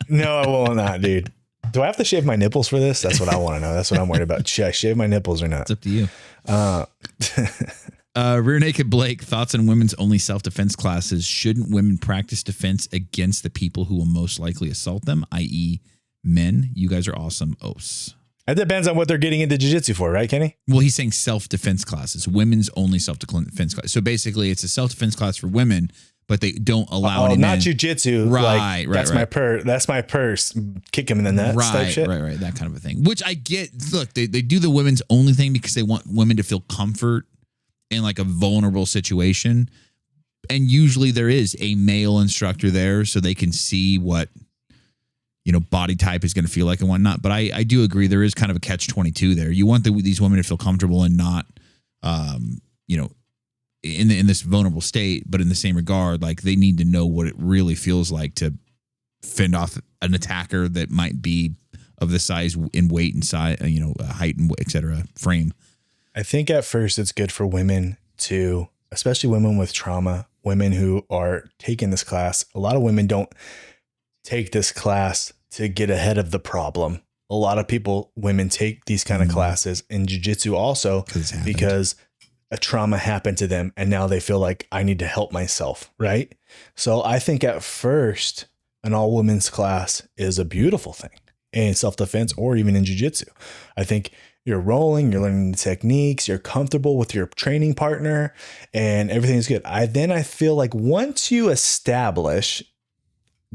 No, I will not, dude. Do I have to shave my nipples for this? That's what I want to know. That's what I'm worried about. Should I shave my nipples or not? It's up to you. Rear Naked Blake, thoughts on women's only self-defense classes. Shouldn't women practice defense against the people who will most likely assault them, i.e. men? You guys are awesome. Os. It depends on what they're getting into jiu-jitsu for, right, Kenny? Well, he's saying self-defense classes, women's only self-defense class. So basically it's a self-defense class for women, but they don't allow any men. Not jiu-jitsu. Right, that's my purse. Kick him in the nuts type shit. Right. That kind of a thing, which I get. Look, they do the women's only thing because they want women to feel comfort in like a vulnerable situation. And usually there is a male instructor there so they can see what, body type is going to feel like and whatnot. But I do agree there is kind of a catch-22 there. You want these women to feel comfortable and not, in this vulnerable state, but in the same regard, like they need to know what it really feels like to fend off an attacker that might be of the size and weight and size, height and et cetera, frame. I think at first it's good for women to, especially women with trauma, women who are taking this class. A lot of women don't take this class to get ahead of the problem. A lot of women take these kind of classes in jiu-jitsu also because a trauma happened to them and now they feel like I need to help myself. Right. So I think at first an all women's class is a beautiful thing in self-defense or even in jiu-jitsu. I think you're rolling, you're learning the techniques, you're comfortable with your training partner and everything's good. I feel like once you establish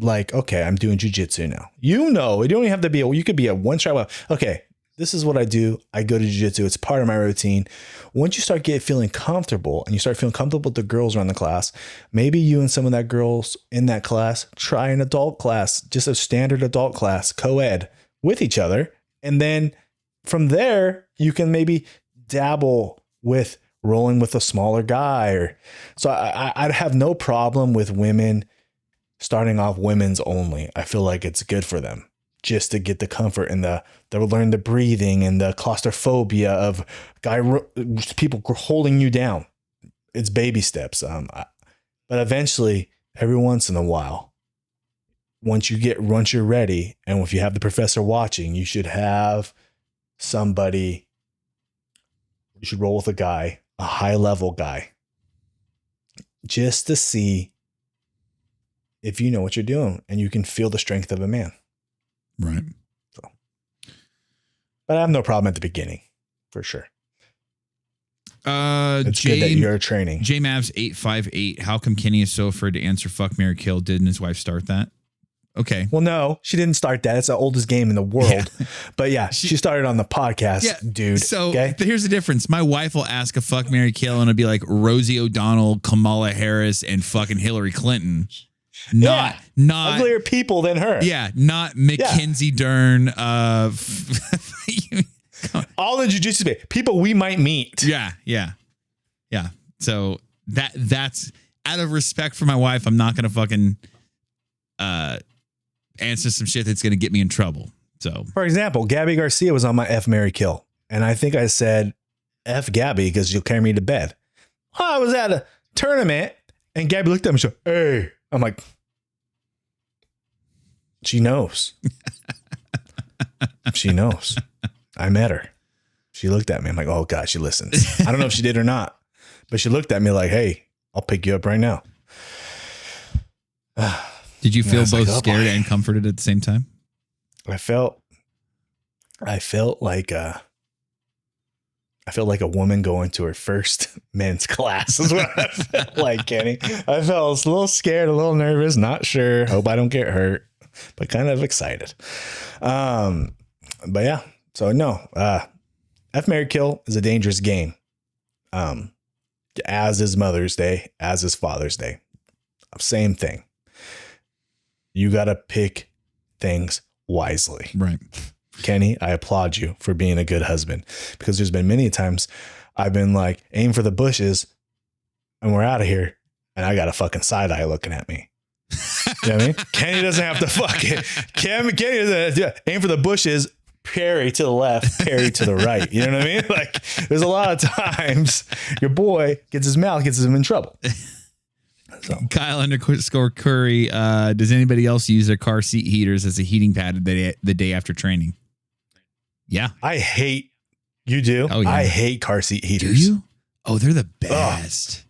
like, okay, I'm doing jiu-jitsu now, it don't even have to be you could be a one strap. Okay. This is what I do. I go to jiu-jitsu. It's part of my routine. Once you start feeling comfortable and you start feeling comfortable with the girls around the class, maybe you and some of that girls in that class try an adult class, just a standard adult class, co-ed with each other. And then from there, you can maybe dabble with rolling with a smaller guy. So I'd have no problem with women starting off women's only. I feel like it's good for them just to get the comfort and they'll learn the breathing and the claustrophobia of people holding you down. It's baby steps. But eventually, every once in a while, once you're ready, and if you have the professor watching, you should have somebody. You should roll with a guy, a high level guy, just to see if you know what you're doing and you can feel the strength of a man. Right. So, but I have no problem at the beginning, for sure. It's good that you're training. JMavs 858. How come Kenny is so afraid to answer fuck, marry, kill? Didn't his wife start that? Okay. Well, no, she didn't start that. It's the oldest game in the world. Yeah. But yeah, she started on the podcast, dude. So here's the difference. My wife will ask a fuck, marry, kill, and it'll be like Rosie O'Donnell, Kamala Harris, and fucking Hillary Clinton. Not uglier people than her. Yeah, not Mackenzie Dern. All the jiu-jitsu people we might meet. Yeah. So that's out of respect for my wife. I'm not gonna fucking answer some shit that's gonna get me in trouble. So, for example, Gabby Garcia was on my F, marry, kill, and I think I said F Gabby because she'll carry me to bed. I was at a tournament, and Gabby looked at me and she said, "Hey," I'm like, she knows. She knows. I met her. She looked at me. I'm like, oh God, she listens. I don't know if she did or not, but she looked at me like, hey, I'll pick you up right now. Did you feel both scared and comforted at the same time? I felt like a woman going to her first men's class is what I felt like, Kenny. I felt a little scared, a little nervous, not sure. Hope I don't get hurt, but kind of excited. But yeah. So no, F, marry, kill is a dangerous game. As is Mother's Day, as is Father's Day. Same thing. You got to pick things wisely. Right. Kenny, I applaud you for being a good husband, because there's been many times I've been like, aim for the bushes and we're out of here. And I got a fucking side eye looking at me. You know what I mean? Kenny doesn't have to fucking, Kenny doesn't aim for the bushes, parry to the left, parry to the right. You know what I mean? Like, there's a lot of times your boy gets him in trouble. So. Kyle _ Curry. Does anybody else use their car seat heaters as a heating pad the day after training? Yeah. You do? Oh, yeah. I hate car seat heaters. Do you? Oh, they're the best.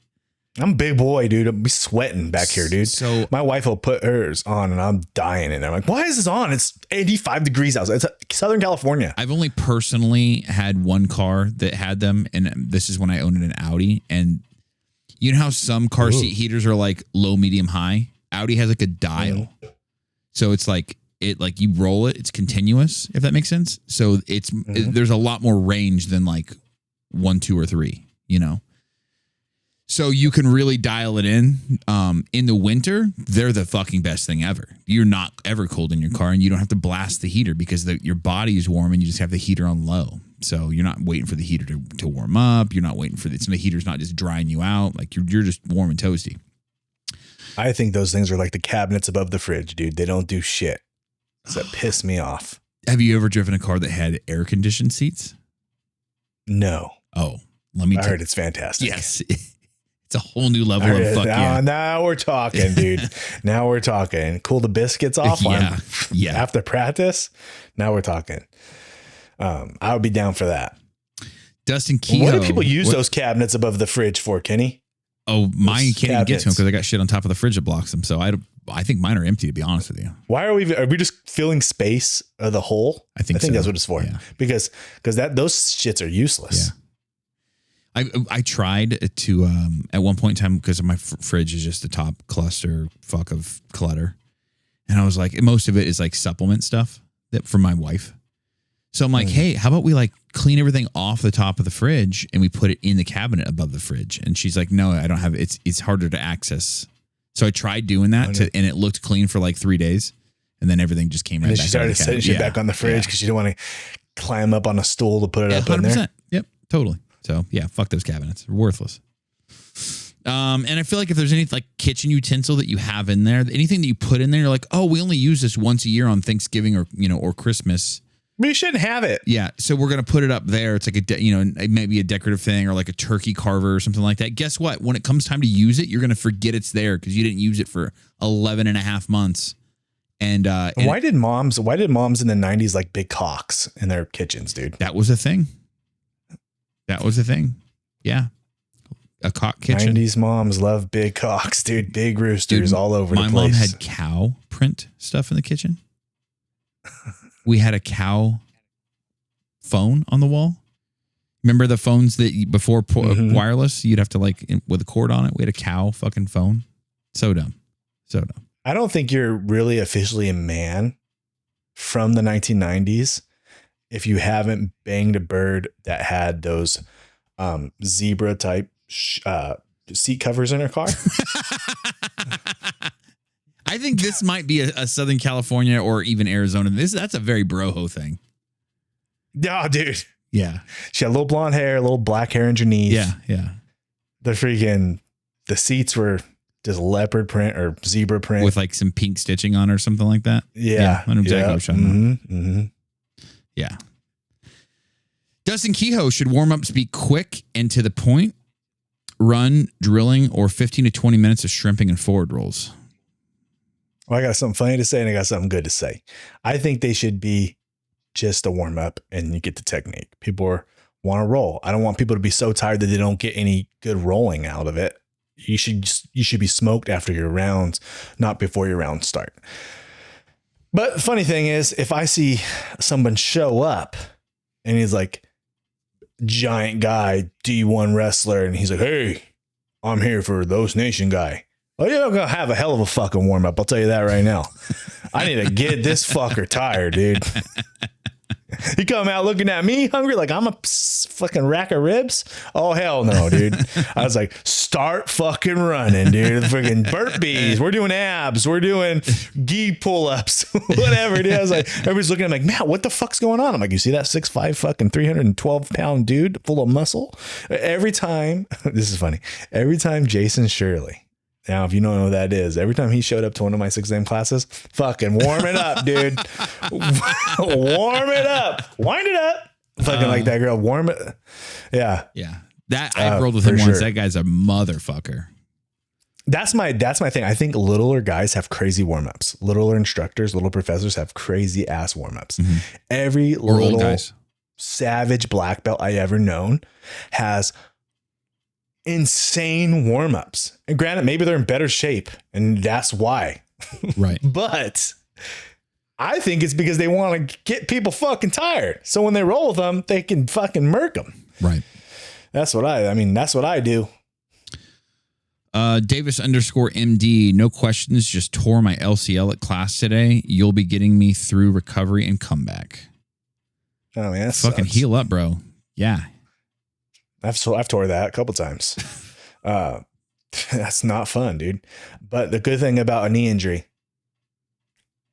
I'm a big boy, dude. I'm sweating back here, dude. So my wife will put hers on and I'm dying. And I'm like, why is this on? It's 85 degrees outside. It's Southern California. I've only personally had one car that had them. And this is when I owned an Audi. And you know how some car seat heaters are like low, medium, high? Audi has like a dial. So it's like, you roll it, it's continuous, if that makes sense. So there's a lot more range than like 1, 2, or 3, you know? So you can really dial it in. In the winter, they're the fucking best thing ever. You're not ever cold in your car, and you don't have to blast the heater because your body is warm and you just have the heater on low. So you're not waiting for the heater to warm up. You're not waiting for the heater's not just drying you out. Like you're just warm and toasty. I think those things are like the cabinets above the fridge, dude. They don't do shit. So that pissed me off. Have you ever driven a car that had air conditioned seats? No. Oh, I heard it's fantastic. Yes. It's a whole new level of fuck yeah. Now we're talking, dude. Now we're talking. Cool the biscuits off after practice. Now we're talking. I would be down for that. Dustin Kehoe. What do people use those cabinets above the fridge for, Kenny? Oh, mine can't even get to them because I got shit on top of the fridge that blocks them. So I think mine are empty, to be honest with you. Why are we just filling space of the hole? I think that's what it's for. Yeah. Because those shits are useless. Yeah. I tried to at one point in time, because my fridge is just the top cluster fuck of clutter, and I was like, most of it is like supplement stuff that for my wife. So I'm like, hey, how about we like clean everything off the top of the fridge and we put it in the cabinet above the fridge? And she's like, no, I don't have it. It's harder to access. So I tried doing that and it looked clean for like 3 days, and then everything just came right back. She started setting shit back on the fridge because she didn't want to climb up on a stool to put it up in there. Yep, totally. So yeah, fuck those cabinets. They're worthless. And I feel like if there's any like kitchen utensil that you have in there, anything that you put in there, you're like, oh, we only use this once a year on Thanksgiving or Christmas. But you shouldn't have it. Yeah. So we're going to put it up there. It's like it may be a decorative thing or like a turkey carver or something like that. Guess what? When it comes time to use it, you're going to forget it's there because you didn't use it for 11 and a half months. And why did moms in the 90s like big cocks in their kitchens, dude? That was a thing. Yeah. A cock kitchen. 90s moms love big cocks, dude. Big roosters all over the place. My mom had cow print stuff in the kitchen. We had a cow phone on the wall. Remember the phones that before wireless, you'd have to with a cord on it. We had a cow fucking phone. So dumb. I don't think you're really officially a man from the 1990s if you haven't banged a bird that had those zebra type seat covers in her car. I think this might be a Southern California or even Arizona. That's a very broho thing. Oh, dude. Yeah. She had a little blonde hair, a little black hair underneath. Yeah. The seats were just leopard print or zebra print with like some pink stitching on or something like that. Yeah. I know exactly what you're talking about. Yeah. Dustin Kehoe, should warm-ups be quick and to the point? Run, drilling, or 15 to 20 minutes of shrimping and forward rolls? Well, I got something funny to say and I got something good to say. I think they should be just a warm-up and you get the technique. People want to roll. I don't want people to be so tired that they don't get any good rolling out of it. You should be smoked after your rounds, not before your rounds start. But the funny thing is, if I see someone show up and he's like giant guy, D1 wrestler, and he's like, hey, I'm here for those nation guy. Well, you're going to have a hell of a fucking warm up. I'll tell you that right now. I need to get this fucker tired, dude. You come out looking at me hungry like I'm a fucking rack of ribs? Oh, hell no, dude. I was like, start fucking running, dude. Freaking burpees. We're doing abs. We're doing gi pull-ups. Whatever, dude. I was like, everybody's looking at me like, Matt, what the fuck's going on? I'm like, you see that 6'5", fucking 312-pound dude full of muscle? Every time, this is funny. Every time Jason Shirley, now, if you don't know who that is, every time he showed up to one of my 6 a.m. classes, fucking warm it up, dude. Warm it up. Wind it up. Fucking like that girl. Warm it. Yeah. Yeah. I've rolled with him once. Sure. That guy's a motherfucker. That's my thing. I think littler guys have crazy warm-ups. Littler instructors, little professors have crazy ass warm-ups. Mm-hmm. Every little guys. Savage black belt I ever known has insane warm-ups. And granted, maybe they're in better shape and that's why. Right. But I think it's because they want to get people fucking tired. So when they roll with them, they can fucking murk them. Right. That's what I do. Davis _MD, no questions, just tore my LCL at class today. You'll be getting me through recovery and comeback. Oh man, fucking heal up, bro. Yeah. I've tore that a couple times. That's not fun, dude. But the good thing about a knee injury,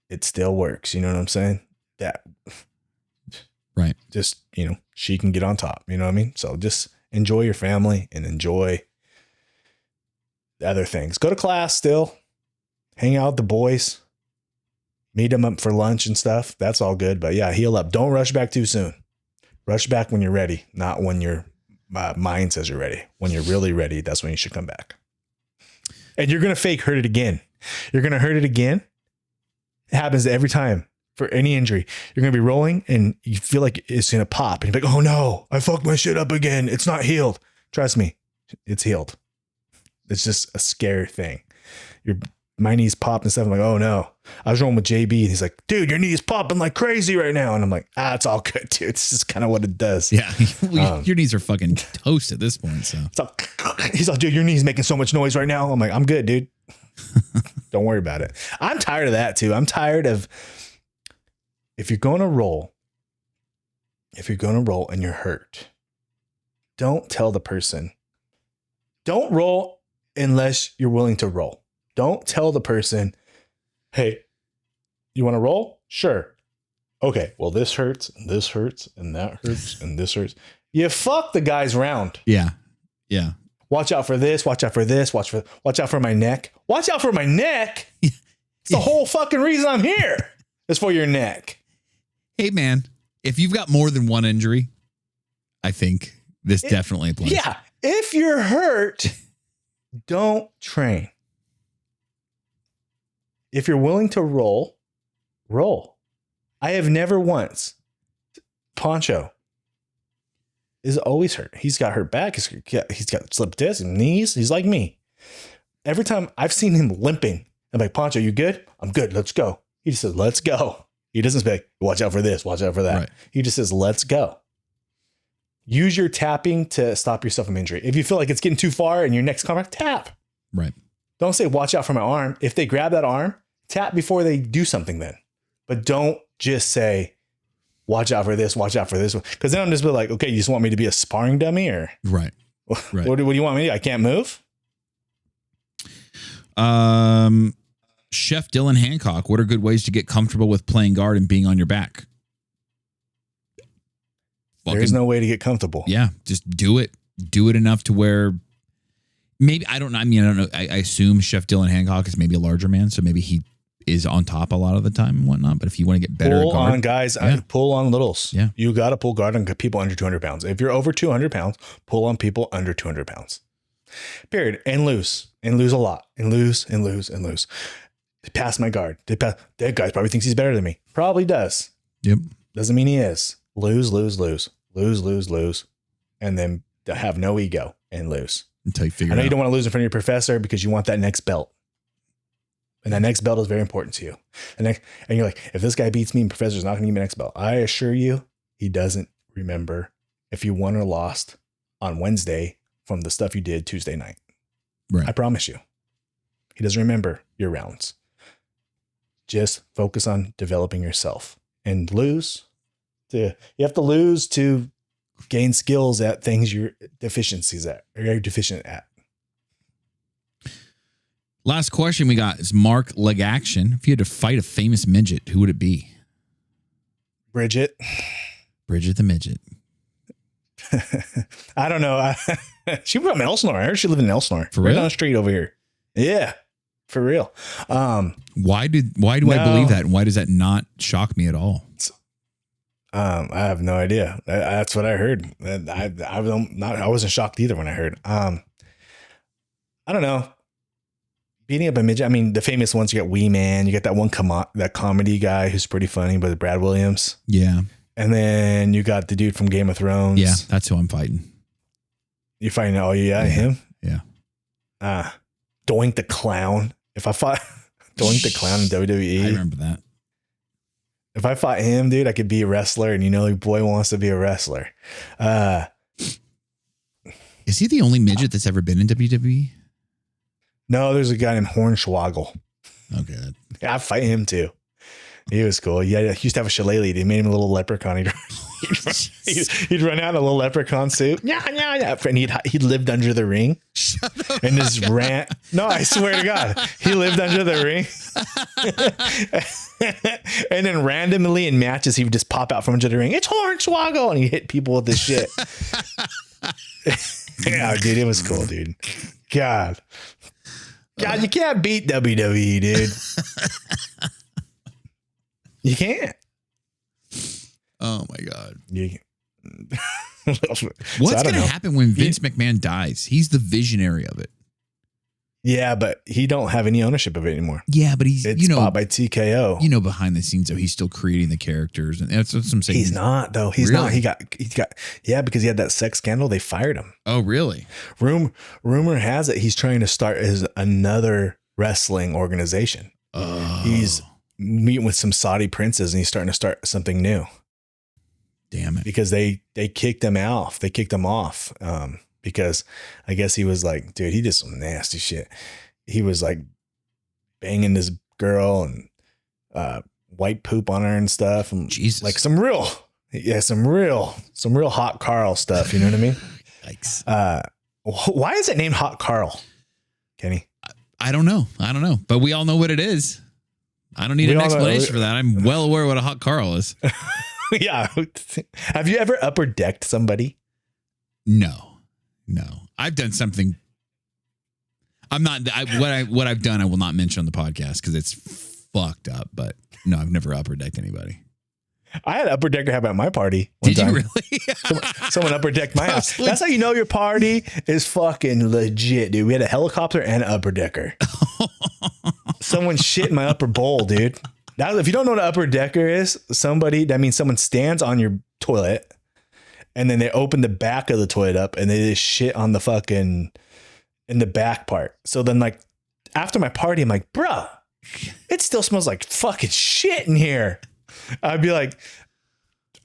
it still works. You know what I'm saying? That right. Just, she can get on top. You know what I mean? So just enjoy your family and enjoy the other things. Go to class still. Hang out with the boys. Meet them up for lunch and stuff. That's all good. But yeah, heal up. Don't rush back too soon. Rush back when you're ready, not when your mind says you're ready. When you're really ready, that's when you should come back. And you're going to fake hurt it again. You're going to hurt it again. It happens every time for any injury. You're going to be rolling and you feel like it's going to pop. And you're like, oh no, I fucked my shit up again. It's not healed. Trust me, it's healed. It's just a scary thing. My knees popped and stuff. I'm like, oh no. I was rolling with JB and he's like, dude, your knees popping like crazy right now. And I'm like, it's all good, dude. It's just kind of what it does. Yeah. Your knees are fucking toast at this point. So he's like, dude, your knees making so much noise right now. I'm like, I'm good, dude. Don't worry about it. I'm tired of that too. I'm tired of, if you're going to roll and you're hurt, don't tell the person, don't roll unless you're willing to roll. Don't tell the person, hey, you want to roll? Sure. Okay, well, this hurts, and this hurts, and that hurts, and this hurts. You fuck the guys round. Yeah. Yeah. Watch out for this. Watch out for this. Watch out for my neck. Watch out for my neck. It's the whole fucking reason I'm here. Is for your neck. Hey, man, if you've got more than one injury, I think this definitely applies. Yeah. If you're hurt, don't train. If you're willing to roll. I have never once. Poncho is always hurt. He's got hurt back. He's got slipped discs and knees. He's like me. Every time I've seen him limping, I'm like, Poncho, you good? I'm good. Let's go. He just says, let's go. He doesn't say, watch out for this, watch out for that. Right. He just says, let's go. Use your tapping to stop yourself from injury. If you feel like it's getting too far in your next contact, tap. Right. Don't say, watch out for my arm. If they grab that arm, tap before they do something then. But don't just say, watch out for this, watch out for this. Because then I'm just like, okay, you just want me to be a sparring dummy or? Right. Right. What do you want me to do? I can't move? Chef Dylan Hancock, what are good ways to get comfortable with playing guard and being on your back? There's no way to get comfortable. Yeah, just do it. Do it enough to where maybe, I don't know. I mean, I don't know. I assume Chef Dylan Hancock is maybe a larger man, so maybe he is on top a lot of the time and whatnot. But if you want to get better pull at guard, on guys, pull on littles. Yeah. You got to pull guard on people under 200 pounds. If you're over 200 pounds, pull on people under 200 pounds. Period. And lose a lot and lose. Pass my guard. That guy probably thinks he's better than me. Probably does. Yep. Doesn't mean he is. Lose. And then have no ego and lose. Until you figure I know out. you don't want to lose in front of your professor because you want that next belt. And that next belt is very important to you. And you're like, if this guy beats me and professor's not going to give me the next belt, I assure you, he doesn't remember if you won or lost on Wednesday from the stuff you did Tuesday night. Right. I promise you. He doesn't remember your rounds. Just focus on developing yourself and lose. You have to lose to gain skills at things you're deficient at. Last question we got is Mark Leg Action. If you had to fight a famous midget, who would it be? Bridget the midget. I don't know. She from Elsinore. I heard she lived in Elsinore. For real? Right down the street over here. Yeah, for real. Why do I believe that? And why does that not shock me at all? I have no idea. That's what I heard. I wasn't shocked either when I heard. I don't know. Beating up a midget. I mean, the famous ones, you got Wee Man. You got that one that comedy guy who's pretty funny, but Brad Williams. Yeah. And then you got the dude from Game of Thrones. Yeah, that's who I'm fighting. You're fighting, him? Yeah. Doink the Clown. If I fought Doink the Clown in WWE. I remember that. If I fought him, dude, I could be a wrestler, and your boy wants to be a wrestler. Is he the only midget that's ever been in WWE? No, there's a guy named Hornswoggle. Okay. Yeah, I fight him too. He was cool. Yeah, he used to have a shillelagh. They made him a little leprechaun. He'd run out in a little leprechaun suit. Yeah. And he lived under the ring. And just ran. No, I swear to God, he lived under the ring. And then randomly in matches, he would just pop out from under the ring. It's Hornswoggle, and he hit people with this shit. Yeah, dude, it was cool, dude. God, you can't beat WWE, dude. You can't. Oh my God. What's going to happen when Vince McMahon dies? He's the visionary of it. Yeah, but he don't have any ownership of it anymore. Yeah, but it's bought by TKO. Behind the scenes though, he's still creating the characters, and that's what I'm saying. He's not though. He's really? not. He got because he had that sex scandal. They fired him. Oh, really? Rumor has it he's trying to start another wrestling organization. Oh. He's meeting with some Saudi princes, and he's starting to start something new. Damn it! Because they kicked him off. They kicked him off. Because I guess he was like, dude, he did some nasty shit. He was like banging this girl and white poop on her and stuff. And Jesus. Like some real hot Carl stuff. You know what I mean? Yikes. Why is it named Hot Carl, Kenny? I don't know. But we all know what it is. I don't need an explanation for that. I'm well aware what a hot Carl is. Yeah. Have you ever upper decked somebody? No. I've done something. What I've done, I will not mention on the podcast because it's fucked up. But no, I've never upper decked anybody. I had an upper decker happen at my party one Did time. you really? Someone upper decked my house. That's how you know your party is fucking legit, dude. We had a helicopter and an upper decker. Someone shit in my upper bowl, dude. Now, if you don't know what an upper decker is, that means someone stands on your toilet and then they open the back of the toilet up and they just shit on the fucking in the back part. So then, like, after my party, I'm like, bruh, it still smells like fucking shit in here. I'd be like,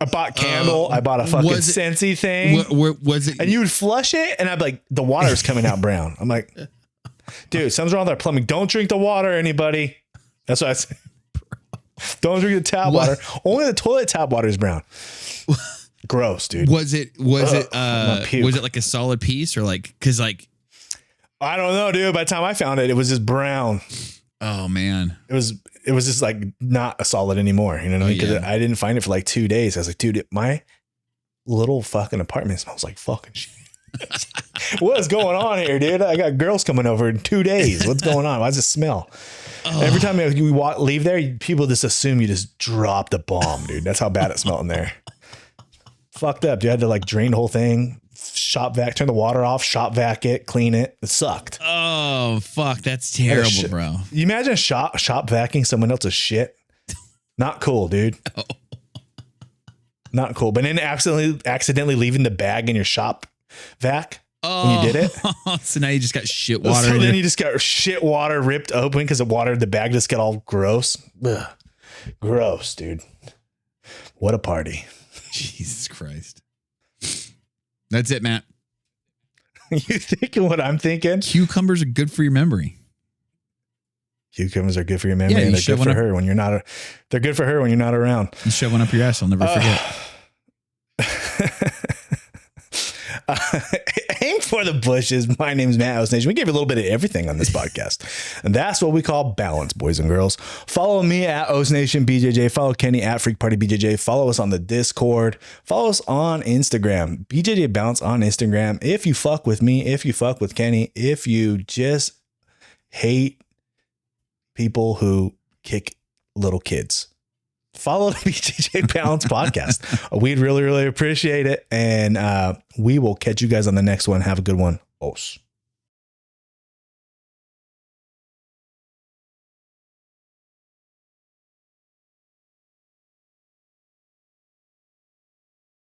I bought candle. I bought a fucking Scentsy thing. Was it? And you would flush it, and I'd be like, the water's coming out brown. I'm like, dude, something's wrong with our plumbing. Don't drink the water, anybody. That's what I say. Don't drink the tap water. Only the toilet tap water is brown. Gross, dude. Was it like a solid piece or like, cause like, I don't know, dude. By the time I found it, it was just brown. Oh man. It was just like not a solid anymore. You know what I mean? Because I didn't find it for like 2 days. I was like, dude, my little fucking apartment smells like fucking shit. What is going on here, dude? I got girls coming over in 2 days. What's going on? Why does it smell? Every time we leave there, people just assume you just dropped a bomb, dude. That's how bad it smelled in there. Fucked up. You had to like drain the whole thing, shop vac, turn the water off, shop vac it, clean it. It sucked. Oh fuck, that's terrible, bro. You imagine shop vacuuming someone else's shit? Not cool, dude. Oh. Not cool. But then accidentally leaving the bag in your shop vac when you did it. So now you just got shit water. So then you just got shit water ripped open because the bag just got all gross. Ugh. Gross, dude. What a party. Jesus Christ. That's it, Matt. You thinking what I'm thinking? Cucumbers are good for your memory. Cucumbers are good for your memory. Yeah, and they're good for her when you're not. They're good for her when you're not around. You shove one up your ass, I'll never forget. Aim for the bushes. My name's Matt House Nation. We gave you a little bit of everything on this podcast. And that's what we call balance, boys and girls. Follow me at O's Nation BJJ. Follow Kenny at Freak Party BJJ. Follow us on the Discord. Follow us on Instagram. BJJ Balance on Instagram. If you fuck with me, if you fuck with Kenny, if you just hate people who kick little kids, follow the BJJ Balance podcast. We'd really, really appreciate it. And we will catch you guys on the next one. Have a good one. Os.